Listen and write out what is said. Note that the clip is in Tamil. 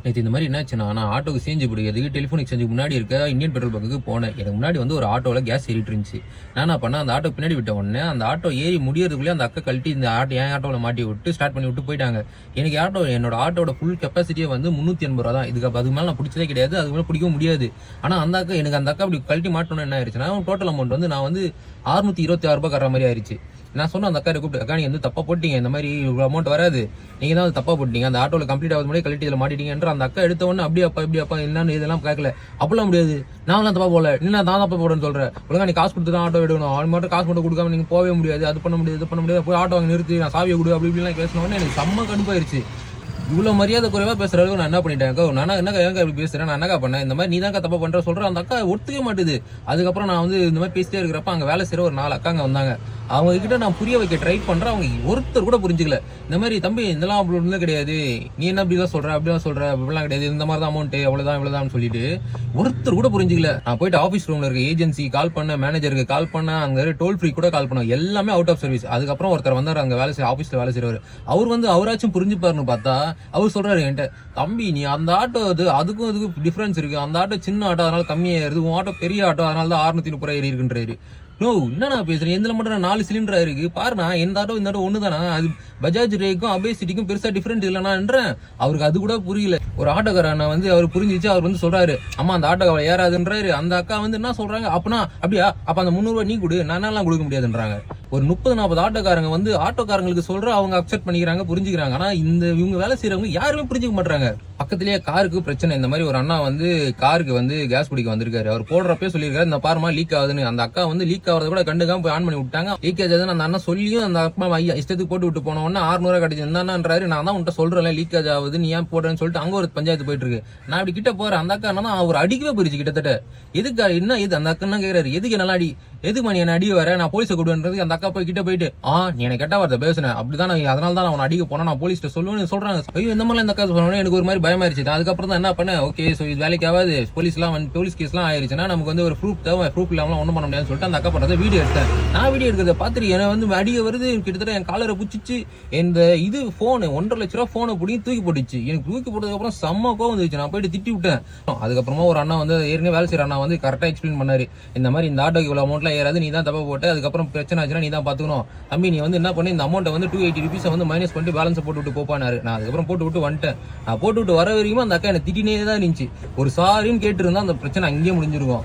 நேற்று இந்த மாதிரி என்னாச்சுன்னா, நான் ஆட்டோக்கு சேஞ்சு பிடிக்கிறதுக்கு டெலிஃபோன் எக்ஸ்சேஞ்சுக்கு முன்னாடி இருக்க இந்தியன் பெட்ரோல் பங்குக்கு போனேன். எனக்கு முன்னாடி வந்து ஒரு ஆட்டோவில் கேஸ் ஏறிட்டு இருந்துச்சு. நான் என்ன பண்ணேன், அந்த ஆட்டோ பின்னாடி விட்ட உடனே அந்த ஆட்டோ ஏறி முடியறதுக்குள்ளே அந்த அக்கா கழட்டி இந்த என் ஆட்டோவில் மாட்டி விட்டு ஸ்டார்ட் பண்ணி விட்டு போயிட்டாங்க. எனக்கு என்னோட ஆட்டோட ஃபுல் கெப்பாசிட்டியே வந்து 380 ரூபா தான். அதுக்கு மேலே நான் பிடிச்சதே கிடையாது, அதுக்கு மேலே பிடிக்கவும் முடியாது. ஆனால் அந்த அக்கா அப்படி கழட்டி மாட்டோன்னு என்ன ஆயிடுச்சுன்னா, டோட்டல் அமௌண்ட் வந்து நான் வந்து 626 ரூபாய் கட்டுற மாதிரி ஆயிடுச்சு. நான் சொன்ன அந்த அக்கா கூப்பிட்டு, அக்கா நீங்க வந்து தப்பா போட்டீங்க, இந்த மாதிரி அமௌண்ட் வராது, நீங்க தான் தப்பா போட்டீங்க, அந்த ஆட்டோல கம்ப்ளீட் ஆகுது முன்னாடி கழட்டி இதில் மாட்டிட்டீங்கன்ற அந்த அக்கா எடுத்த உடனே இப்படி அப்பா என்னன்னு இதெல்லாம் கேட்கல. அப்படிலாம் முடியாது, நான் தப்பா போல, என்ன நான் தப்பா போடுறேன்னு சொல்றேன். ஒழுங்கா நீ காசு கொடுத்து தான் ஆட்டோ எடுக்கணும், அவன் மட்டும் காசு மட்டும் கொடுக்காம நீங்க போகவே முடியாது, அது பண்ண முடியாது, இது பண்ண முடியாது, போய் ஆட்டோ வாங்க நிறுத்தி நான் சாவியை கொடு அப்படி இப்படிலாம் பேசினோடனே எனக்கு செம்ம கடுப்பாயிருச்சு. இவ்வளவு மரியாதை குறைவா பேசுற அளவுக்கு நான் என்ன பண்ணிட்டேன், நான் என்னக்கா இப்படி பேசுறேன், நான் என்னக்கா பண்ணேன், இந்த மாதிரி நீ தான் தப்பா பண்ற சொல்றேன். அந்த அக்கா ஒத்துக்க மாட்டுது. அதுக்கப்புறம் நான் வந்து இந்த மாதிரி பேசிட்டே இருக்கிறப்ப அங்க வேலை செய்யற ஒரு 4 அக்காங்க வந்தாங்க. அவங்க கிட்ட நான் புரிய வைக்க ட்ரை பண்றேன், அவங்க ஒருத்தர் கூட புரிஞ்சுக்கல. இந்த மாதிரி தம்பி இதெல்லாம் அப்படி ஒன்றும் கிடையாது, நீ என்ன அப்படிதான் சொல்ற அப்படிலாம் கிடையாது, இந்த மாதிரி தான் அமௌண்ட் அவ்வளவுதான் இவ்வளவுதான் சொல்லிட்டு ஒருத்தர் கூட புரிஞ்சுக்கல. நான் போயிட்டு ஆஃபீஸ் ரூம்ல இருக்க ஏஜென்சி கால் பண்ண, மேனேஜருக்கு கால் பண்ண, அங்க டோல் ஃப்ரீ கூட கால் பண்ண, எல்லாமே அவுட் ஆஃப் சர்வீஸ். அதுக்கப்புறம் ஒருத்தர் வந்தார், அங்க ஆஃபீஸ்ல வேலை செய்யறவர். அவர் வந்து அவராச்சும் புரிஞ்சுப்பாருன்னு பார்த்தா அவர் சொல்றாரு என்கிட்ட, தம்பி நீ அந்த ஆட்டோ அதுக்கும் டிஃபரன்ஸ் இருக்கு, அந்த ஆட்டோ சின்ன ஆட்டோ அதனால கம்மியாயிருது, உன் ஆட்டோ பெரிய ஆட்டோ அதனால தான் 630 ரூபாய் ஏறி இருக்குன்றாரு. நோ, என்ன பேசுறேன், எந்த மட்டும் 4 சிலிண்டர் இருக்கு பாருண்ணா, இந்த ஆட்டோ இந்த ஆட்டோ ஒண்ணுதானா, அது பஜாஜ் ரேக்கும் அபேசிட்டிக்கும் பெருசா டிஃபரெண்ட் இல்லைனான்றேன். அவருக்கு அது கூட புரியல. ஒரு ஆட்டோக்காரன் வந்து அவர் புரிஞ்சிச்சு. அவர் வந்து சொல்றாரு, அம்மா அந்த ஆட்டோ ஏறாதுன்றாரு. அந்த அக்கா வந்து என்ன சொல்றாங்க, அப்படியா அப்ப அந்த 300 ரூபாய் நீ கொடு, நான் கொடுக்க முடியாதுன்றாங்க. ஒரு 30-40 ஆட்டோக்காரங்க வந்து ஆட்டோக்காரங்களுக்கு சொல்ற, அவங்க அக்செப்ட் பண்ணிக்கிறாங்க, புரிஞ்சுக்கிறாங்க. ஆனா இவங்க வேலை செய்யறவங்க யாருமே புரிஞ்சுக்க மாட்டாங்க. பக்கத்திலேயே காருக்கு பிரச்சனை. இந்த மாதிரி ஒரு அண்ணா வந்து காருக்கு வந்து கேஸ் பிடிக்க வந்திருக்காரு. அவர் போடுறப்பே சொல்லியிருக்காரு, இந்த பாருமா லீக் ஆகுதுன்னு. அந்த அக்கா வந்து லீக் ஆகிறத கூட கண்டுக்காம போய் ஆன் பண்ணி விட்டாங்க. லீக்கேஜ் ஆகுதுன்னு அந்த அண்ணா சொல்லியும் அந்த அக்கா இஷ்டத்துக்கு போட்டு விட்டு போன உடனே 600 ரூபாய் கிடைச்சு. என்னன்றாரு, நான் தான் உன்ட்ட சொல்றேன் லீக்கேஜ் ஆகுது, நீ ஏன் போடுறேன்னு சொல்லிட்டு அங்க ஒரு பஞ்சாயத்து போயிட்டு இருக்கு. நான் அப்படி கிட்ட போறேன், அந்த அக்கா என்ன அவர் அடிக்கவே போயிருச்சு கிட்டத்தட்ட. எதுக்கு என்ன இது, அந்த அக்கா கேட்கிறாரு, எதுக்கு நல்லா அடி, எதுக்கு நீ என்ன அடி வர, நான் போலீஸை கொடுன்றது. அந்த அக்கா போய் கிட்ட போயிட்டு, நீ எனக்கு கெட்ட வார்த்தை பேசுனேன், அப்படிதான் அதனால தான் நான் அடிக்க போனா, நான் போலீஸ்ட்ட சொல்லுவேன்னு சொல்றாங்க. ஐயோ இந்த மாதிரி இந்த அக்கா சொன்னோன்னே எனக்கு ஒரு மாதிரி பயமாயிருச்சு. அதுக்கப்புறம் தான் என்ன பண்ணேன், ஓகே சோ இது வேலைக்கு ஆகாது, போலீஸ் கேஸ் எல்லாம் ஆயிருச்சுன்னா நமக்கு வந்து ஒரு ப்ரூஃப் தேவை, ப்ரூஃப் இல்லாம ஒண்ணும் பண்ண முடியாதுன்னு சொல்லிட்டு அந்த அக்கா பண்றதை வீடியோ எடுத்தேன். நான் வீடியோ எடுக்கிறத பார்த்துட்டு எனக்கு வந்து அடிக்க வருது, கிட்டத்தட்ட என் காலரை புச்சிச்சு. இந்த இது போனு 1.5 லட்ச ரூபா போனை பிடிங்கி தூக்கி போட்டுச்சு. எனக்கு தூக்கி போட்டதுக்கு அப்புறம் செம்ம கோவம் வந்துச்சு. நான் போயிட்டு திட்டி விட்டேன். அதுக்கப்புறமா ஒரு அண்ணா வந்து ஏற்கனவே வேலை செய்யற அண்ணா வந்து கரெக்டா எக்ஸ்பிளைன் பண்ணாரு, இந்த மாதிரி இந்த ஆட்டோக்கு இவ்வளவு அமௌண்ட்லாம் ஏறாது, நீ தான் தப்பா போட்டு, அதுக்கப்புறம் பிரச்சனை ஆச்சுன்னா நீ தான் பாத்துக்கணும் தம்பி, நீ வந்து என்ன பண்ணி இந்த அமௌண்ட் வந்து 280 rupees வந்து மைனஸ் பண்ணிட்டு பேலன்ஸ் போட்டு விட்டு போப்பானாரு. நான் அதுக்கப்புறம் போட்டு விட்டு வந்துட்டேன். நான் போட்டு விட்டு வர வரைக்கும் அந்த அக்கா என்ன திட்டினே தான் இருந்துச்சு. ஒரு சாரின்னு கேட்டு இருந்தா அந்த பிரச்சனை அங்கேயே முடிஞ்சிருக்கும்.